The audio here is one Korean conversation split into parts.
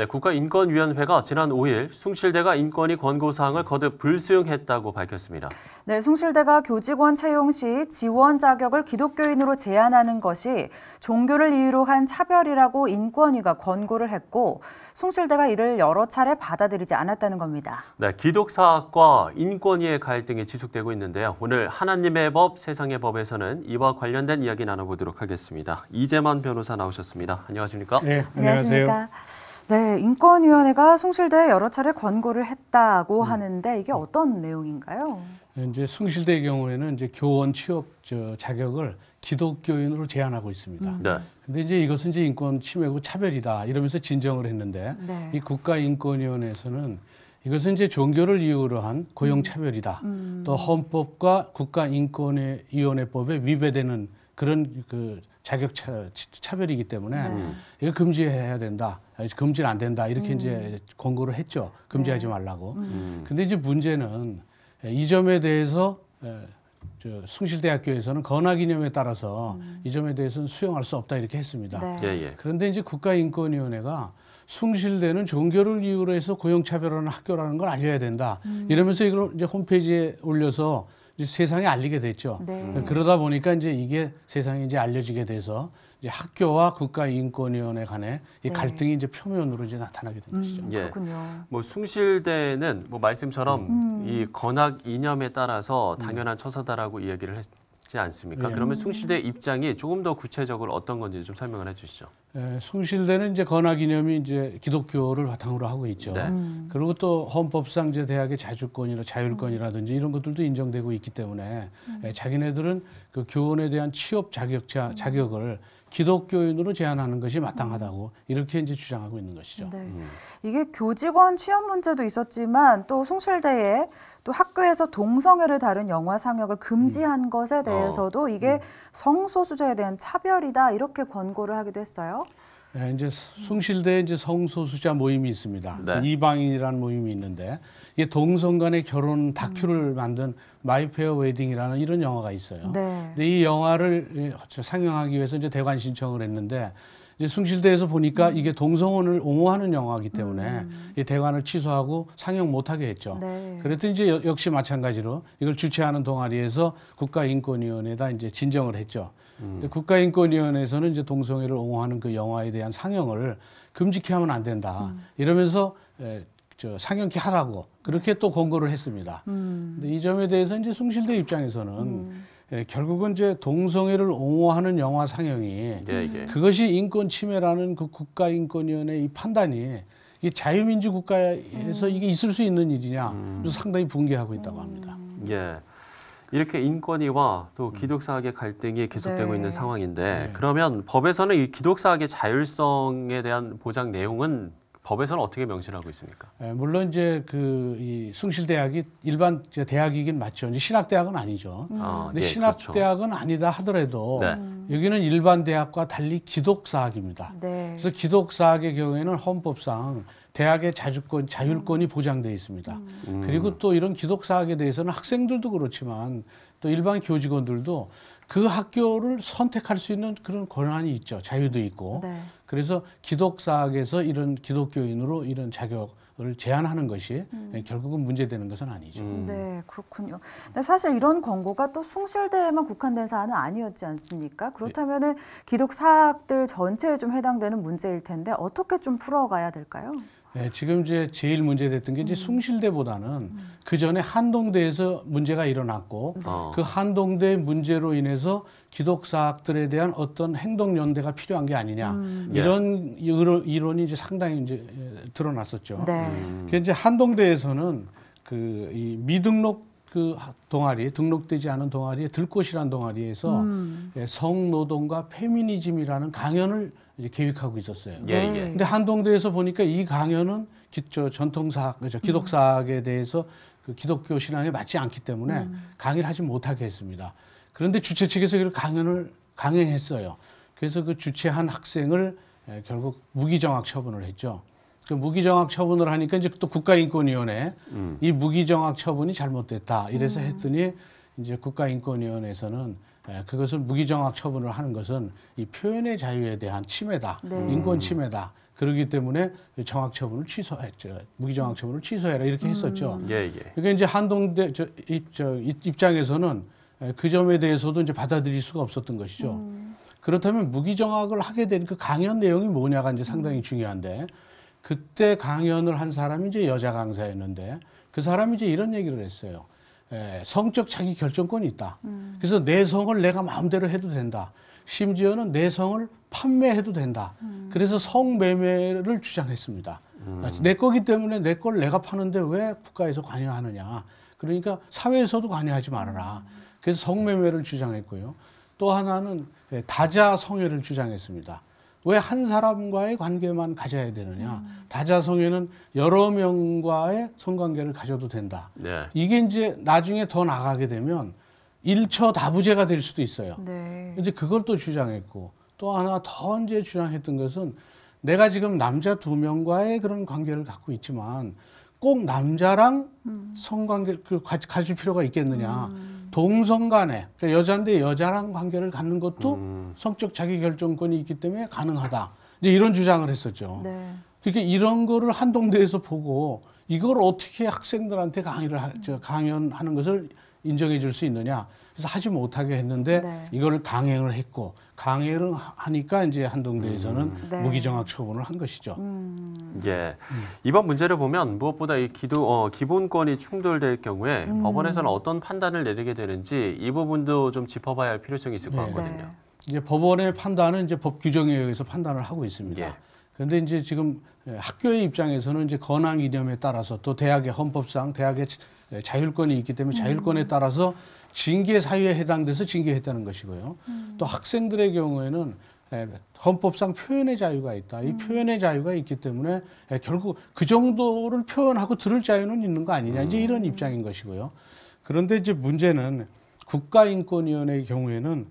네, 국가인권위원회가 지난 5일 숭실대가 인권위 권고사항을 거듭 불수용했다고 밝혔습니다. 네, 숭실대가 교직원 채용 시 지원 자격을 기독교인으로 제한하는 것이 종교를 이유로 한 차별이라고 인권위가 권고를 했고 숭실대가 이를 여러 차례 받아들이지 않았다는 겁니다. 네, 기독사학과 인권위의 갈등이 지속되고 있는데요. 오늘 하나님의 법, 세상의 법에서는 이와 관련된 이야기 나눠보도록 하겠습니다. 이재만 변호사 나오셨습니다. 안녕하십니까? 네, 안녕하세요. 안녕하십니까? 네, 인권위원회가 숭실대에 여러 차례 권고를 했다고 하는데 이게 어떤 내용인가요? 이제 숭실대의 경우에는 이제 교원 취업 자격을 기독교인으로 제한하고 있습니다. 네. 근데 이제 이것은 이제 인권 침해고 차별이다 이러면서 진정을 했는데 네. 이 국가인권위원회에서는 이것은 이제 종교를 이유로 한 고용 차별이다. 또 헌법과 국가인권위원회법에 위배되는 그런 그 자격 차별이기 때문에 이거 금지해야 된다. 금지는 안 된다. 이렇게 이제 권고를 했죠. 금지하지 말라고. 근데 이제 문제는 이 점에 대해서 숭실대학교에서는 건화기념에 따라서 이 점에 대해서는 수용할 수 없다 이렇게 했습니다. 네. 예. 그런데 이제 국가인권위원회가 숭실대는 종교를 이유로 해서 고용차별하는 학교라는 걸 알려야 된다. 이러면서 이걸 이제 홈페이지에 올려서 이제 세상에 알리게 됐죠. 네. 그러다 보니까 이제 이게 세상에 이제 알려지게 돼서 이제 학교와 국가인권위원회 간에 이 네. 갈등이 이제 표면으로 이제 나타나게 된 것이죠. 예. 그렇군요. 뭐 숭실대는 뭐 말씀처럼 이 건학 이념에 따라서 당연한 처사다라고 이야기를 했지 않습니까? 예. 그러면 숭실대 입장이 조금 더 구체적으로 어떤 건지 좀 설명을 해주시죠. 숭실대는 이제 건학이념이 이제 기독교를 바탕으로 하고 있죠. 네. 그리고 또 헌법상 이제 대학의 자주권이나 자율권이라든지 이런 것들도 인정되고 있기 때문에 자기네들은 그 교원에 대한 취업 자격을 기독교인으로 제한하는 것이 마땅하다고 이렇게 이제 주장하고 있는 것이죠. 네. 이게 교직원 취업 문제도 있었지만 또 숭실대에 또 학교에서 동성애를 다룬 영화 상영을 금지한 것에 대해서도 이게 성소수자에 대한 차별이다 이렇게 권고를 하기도 했어요. 네, 이제 숭실대에 이제 성소수자 모임이 있습니다. 네. 이방인이라는 모임이 있는데 이게 동성 간의 결혼 다큐를 만든 마이 페어 웨딩이라는 이런 영화가 있어요. 네. 근데 이 영화를 상영하기 위해서 이제 대관 신청을 했는데 이제 숭실대에서 보니까 이게 동성혼을 옹호하는 영화이기 때문에 이 대관을 취소하고 상영 못하게 했죠. 네. 그랬더니 이제 역시 마찬가지로 이걸 주최하는 동아리에서 국가인권위원회에다 이제 진정을 했죠. 근데 국가인권위원회에서는 이제 동성애를 옹호하는 그 영화에 대한 상영을 금지케 하면 안 된다. 이러면서 상영케 하라고 그렇게 또 권고를 했습니다. 근데 이 점에 대해서 이제 숭실대 입장에서는 결국은 이제 동성애를 옹호하는 영화 상영이 그것이 인권 침해라는 그 국가인권위원회 이 판단이 이 자유민주 국가에서 이게 있을 수 있는 일이냐 그래서 상당히 붕괴하고 있다고 합니다. 예. 이렇게 인권위와 또 기독사학의 갈등이 계속되고 네. 있는 상황인데 네. 그러면 법에서는 이 기독사학의 자율성에 대한 보장 내용은 법에서는 어떻게 명시하고 있습니까? 물론 이제 이 숭실대학이 일반 대학이긴 맞죠. 이제 신학대학은 아니죠. 근데 신학대학은 아니다 하더라도 네. 여기는 일반 대학과 달리 기독사학입니다. 네. 그래서 기독사학의 경우에는 헌법상 대학의 자율권이 보장되어 있습니다. 그리고 또 이런 기독사학에 대해서는 학생들도 그렇지만 또 일반 교직원들도 그 학교를 선택할 수 있는 그런 권한이 있죠. 자유도 있고. 네. 그래서 기독사학에서 이런 기독교인으로 이런 자격을 제한하는 것이 결국은 문제되는 것은 아니죠. 네, 그렇군요. 근데 사실 이런 권고가 또 숭실대에만 국한된 사안은 아니었지 않습니까? 그렇다면은 기독사학들 전체에 좀 해당되는 문제일 텐데 어떻게 좀 풀어가야 될까요? 네, 지금 이제 제일 문제됐던 게 이제 숭실대보다는 그 전에 한동대에서 문제가 일어났고 그 한동대 문제로 인해서 기독사학들에 대한 어떤 행동연대가 필요한 게 아니냐 이런 이론이 이제 상당히 이제 드러났었죠. 네. 그 이제 한동대에서는 이 미등록 그 동아리 등록되지 않은 동아리에 들꽃이라는 동아리에서 성노동과 페미니즘이라는 강연을 이제 계획하고 있었어요. 근데 한동대에서 보니까 이 강연은 전통사학, 기독사학에 대해서 그 기독교 신앙에 맞지 않기 때문에 강의를 하지 못하게 했습니다. 그런데 주최 측에서 이 강연을 강행했어요. 그래서 그 주최한 학생을 결국 무기정학 처분을 했죠. 그 무기정학 처분을 하니까 이제 또 국가인권위원회 이 무기정학 처분이 잘못됐다. 이래서 했더니 이제 국가인권위원회에서는 그것을 무기정학 처분을 하는 것은 이 표현의 자유에 대한 침해다, 인권 침해다. 그렇기 때문에 정학처분을 취소했죠. 무기정학처분을 취소해라 이렇게 했었죠. 예, 예. 그러니까 이제 한동대 입장에서는 그 점에 대해서도 이제 받아들일 수가 없었던 것이죠. 그렇다면 무기정학을 하게 된 그 강연 내용이 뭐냐가 이제 상당히 중요한데 그때 강연을 한 사람이 이제 여자 강사였는데 그 사람이 이제 이런 얘기를 했어요. 성적 자기 결정권이 있다. 그래서 내 성을 내가 마음대로 해도 된다. 심지어는 내 성을 판매해도 된다. 그래서 성매매를 주장했습니다. 내 거기 때문에 내 걸 내가 파는데 왜 국가에서 관여하느냐. 그러니까 사회에서도 관여하지 말아라. 그래서 성매매를 주장했고요. 또 하나는 다자성애를 주장했습니다. 왜 한 사람과의 관계만 가져야 되느냐. 다자성애는 여러 명과의 성관계를 가져도 된다. 네. 이게 이제 나중에 더 나가게 되면 일처다부제가 될 수도 있어요. 네. 이제 그걸 또 주장했고 또 하나 더 이제 주장했던 것은 내가 지금 남자 2명과의 그런 관계를 갖고 있지만 꼭 남자랑 성관계 가질 필요가 있겠느냐. 동성 간에 그러니까 여자인데 여자랑 관계를 갖는 것도 성적 자기결정권이 있기 때문에 가능하다. 이제 이런 주장을 했었죠. 네. 그러니까 이런 거를 한동대에서 보고 이걸 어떻게 학생들한테 강연하는 것을 인정해 줄 수 있느냐. 그래서 하지 못하게 했는데 네. 이거를 강행을 했고 강행을 하니까 이제 한동대에서는 네. 무기정학 처분을 한 것이죠. 예. 이번 문제를 보면 무엇보다 이 기본권이 충돌될 경우에 법원에서는 어떤 판단을 내리게 되는지 이 부분도 좀 짚어봐야 할 필요성이 있을 것 네. 같거든요. 이제 법원의 판단은 이제 법 규정에 의해서 판단을 하고 있습니다. 예. 그런데 이제 지금 학교의 입장에서는 이제 권한 이념에 따라서 또 대학의 헌법상 대학의 자율권이 있기 때문에 자율권에 따라서 징계 사유에 해당돼서 징계했다는 것이고요. 또 학생들의 경우에는 헌법상 표현의 자유가 있다. 이 표현의 자유가 있기 때문에 결국 그 정도를 표현하고 들을 자유는 있는 거 아니냐. 이제 이런 입장인 것이고요. 그런데 이제 문제는 국가인권위원회의 경우에는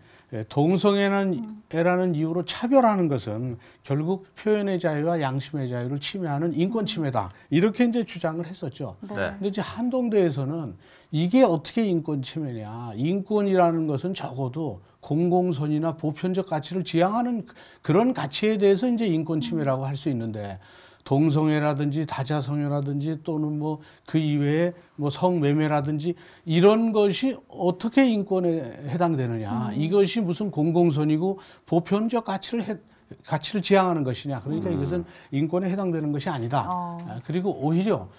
동성애라는 이유로 차별하는 것은 결국 표현의 자유와 양심의 자유를 침해하는 인권 침해다. 이렇게 이제 주장을 했었죠. 네. 근데 이제 한동대에서는 이게 어떻게 인권 침해냐. 인권이라는 것은 적어도 공공선이나 보편적 가치를 지향하는 그런 가치에 대해서 이제 인권 침해라고 할 수 있는데 동성애라든지 다자성애라든지 또는 뭐 그 이외에 뭐 성매매라든지 이런 것이 어떻게 인권에 해당되느냐. 이것이 무슨 공공선이고 보편적 가치를 지향하는 것이냐. 그러니까 이것은 인권에 해당되는 것이 아니다. 그리고 오히려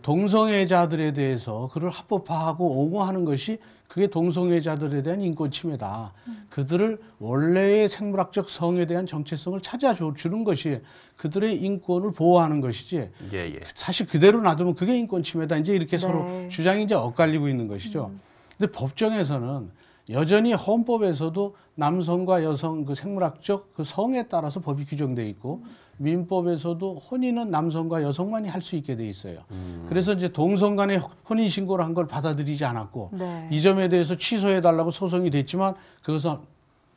동성애자들에 대해서 그를 합법화하고 옹호하는 것이 그게 동성애자들에 대한 인권 침해다. 그들을 원래의 생물학적 성에 대한 정체성을 찾아주는 것이 그들의 인권을 보호하는 것이지. 예, 예. 사실 그대로 놔두면 그게 인권 침해다. 이제 이렇게 네. 서로 주장이 이제 엇갈리고 있는 것이죠. 근데 법정에서는 여전히 헌법에서도 남성과 여성 그 생물학적 그 성에 따라서 법이 규정돼 있고 민법에서도 혼인은 남성과 여성만이 할 수 있게 돼 있어요. 그래서 이제 동성 간에 혼인 신고를 한 걸 받아들이지 않았고 네. 이 점에 대해서 취소해 달라고 소송이 됐지만 그것은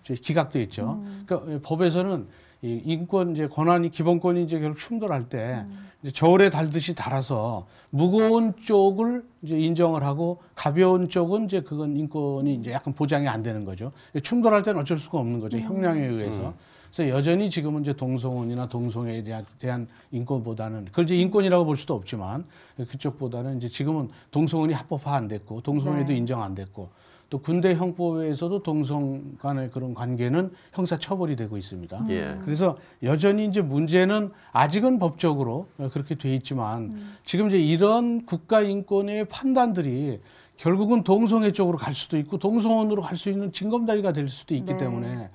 이제 기각돼 있죠. 그러니까 법에서는 이 인권 이제 권한이 기본권이 이제 결국 충돌할 때 이제 저울에 달듯이 달아서 무거운 쪽을 이제 인정을 하고 가벼운 쪽은 이제 그건 인권이 이제 약간 보장이 안 되는 거죠. 충돌할 때는 어쩔 수가 없는 거죠. 형량에 의해서. 그래서 여전히 지금은 이제 동성혼이나 동성애에 대한 인권보다는 그걸 이제 인권이라고 볼 수도 없지만 그쪽보다는 이제 지금은 동성혼이 합법화 안 됐고 동성애도 네. 인정 안 됐고 또 군대 형법에서도 동성 간의 그런 관계는 형사 처벌이 되고 있습니다. 예. 그래서 여전히 이제 문제는 아직은 법적으로 그렇게 돼 있지만 지금 이제 이런 국가 인권의 판단들이 결국은 동성애 쪽으로 갈 수도 있고 동성혼으로 갈 수 있는 징검다리가 될 수도 있기 네. 때문에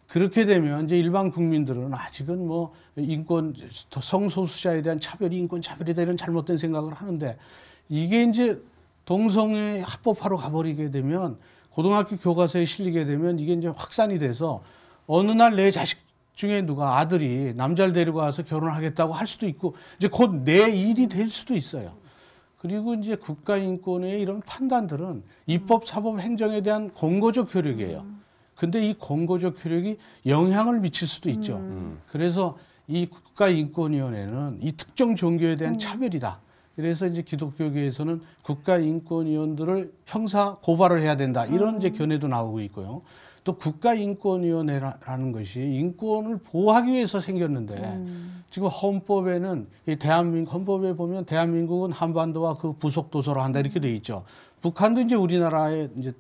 그렇게 되면 이제 일반 국민들은 아직은 뭐 인권 성소수자에 대한 차별이 인권 차별이다 이런 잘못된 생각을 하는데 이게 이제 동성애 합법화로 가버리게 되면 고등학교 교과서에 실리게 되면 이게 이제 확산이 돼서 어느 날 내 자식 중에 누가 아들이 남자를 데리고 와서 결혼하겠다고 할 수도 있고 이제 곧 내 일이 될 수도 있어요. 그리고 이제 국가인권의 이런 판단들은 입법, 사법, 행정에 대한 권고적 효력이에요. 근데 이 권고적 효력이 영향을 미칠 수도 있죠. 그래서 이 국가인권위원회는 이 특정 종교에 대한 차별이다. 그래서 이제 기독교계에서는 국가인권위원들을 형사 고발을 해야 된다. 이런 이제 견해도 나오고 있고요. 또 국가인권위원회라는 것이 인권을 보호하기 위해서 생겼는데 지금 헌법에는 헌법에 보면 대한민국은 한반도와 그 부속 도서로 한다 이렇게 돼 있죠. 북한도 이제 우리나라의 이제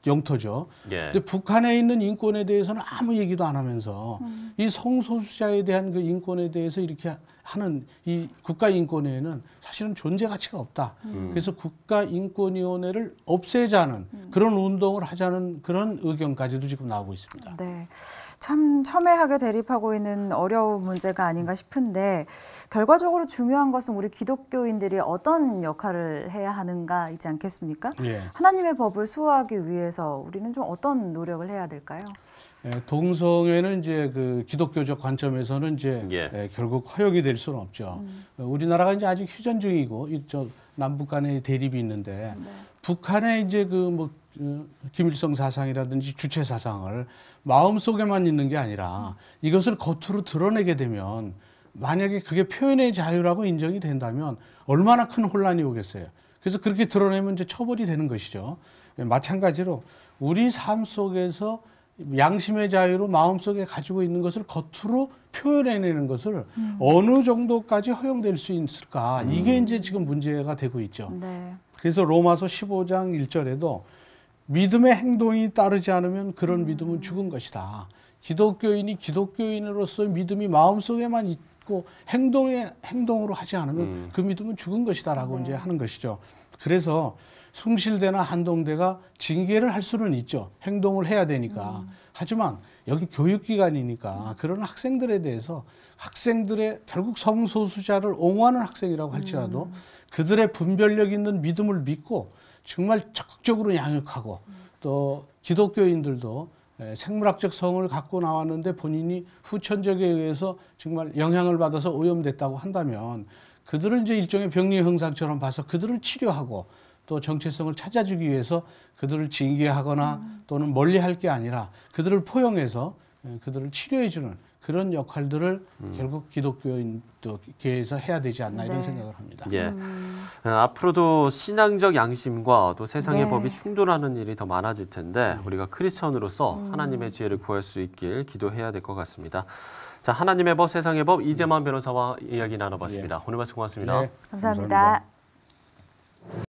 영토죠. 예. 근데 북한에 있는 인권에 대해서는 아무 얘기도 안 하면서 이 성소수자에 대한 그 인권에 대해서 이렇게 하는 이 국가인권위원회는 사실은 존재 가치가 없다. 그래서 국가인권위원회를 없애자는 그런 운동을 하자는 그런 의견까지도 지금 나오고 있습니다. 네, 참 첨예하게 대립하고 있는 어려운 문제가 아닌가 싶은데 결과적으로 중요한 것은 우리 기독교인들이 어떤 역할을 해야 하는가이지 않겠습니까? 예. 하나님의 법을 수호하기 위해서 우리는 좀 어떤 노력을 해야 될까요? 동성애는 이제 그 기독교적 관점에서는 이제 예. 결국 허용이 될 수는 없죠. 우리나라가 이제 아직 휴전 중이고 이쪽 남북 간의 대립이 있는데 북한의 이제 그 김일성 사상이라든지 주체 사상을 마음속에만 있는 게 아니라 이것을 겉으로 드러내게 되면 만약에 그게 표현의 자유라고 인정이 된다면 얼마나 큰 혼란이 오겠어요. 그래서 그렇게 드러내면 이제 처벌이 되는 것이죠. 마찬가지로 우리 삶 속에서 양심의 자유로 마음속에 가지고 있는 것을 겉으로 표현해내는 것을 어느 정도까지 허용될 수 있을까? 이게 이제 지금 문제가 되고 있죠. 네. 그래서 로마서 15장 1절에도 믿음의 행동이 따르지 않으면 그런 믿음은 죽은 것이다. 기독교인이 기독교인으로서 믿음이 마음속에만 있고 행동으로 하지 않으면 그 믿음은 죽은 것이다라고 이제 하는 것이죠. 그래서 숭실대나 한동대가 징계를 할 수는 있죠. 행동을 해야 되니까. 하지만 여기 교육기관이니까 그런 학생들에 대해서 학생들의 결국 성소수자를 옹호하는 학생이라고 할지라도 그들의 분별력 있는 믿음을 믿고 정말 적극적으로 양육하고 또 기독교인들도 생물학적 성을 갖고 나왔는데 본인이 후천적에 의해서 정말 영향을 받아서 오염됐다고 한다면 그들을 이제 일종의 병리 형상처럼 봐서 그들을 치료하고 또 정체성을 찾아주기 위해서 그들을 징계하거나 또는 멀리할 게 아니라 그들을 포용해서 그들을 치료해주는 그런 역할들을 결국 기독교에서 해야 되지 않나 이런 생각을 합니다. 예. 앞으로도 신앙적 양심과 또 세상의 네. 법이 충돌하는 일이 더 많아질 텐데 우리가 크리스천으로서 하나님의 지혜를 구할 수 있길 기도해야 될 것 같습니다. 자, 하나님의 법, 세상의 법 이재만 변호사와 이야기 나눠봤습니다. 오늘 말씀 고맙습니다. 네, 감사합니다.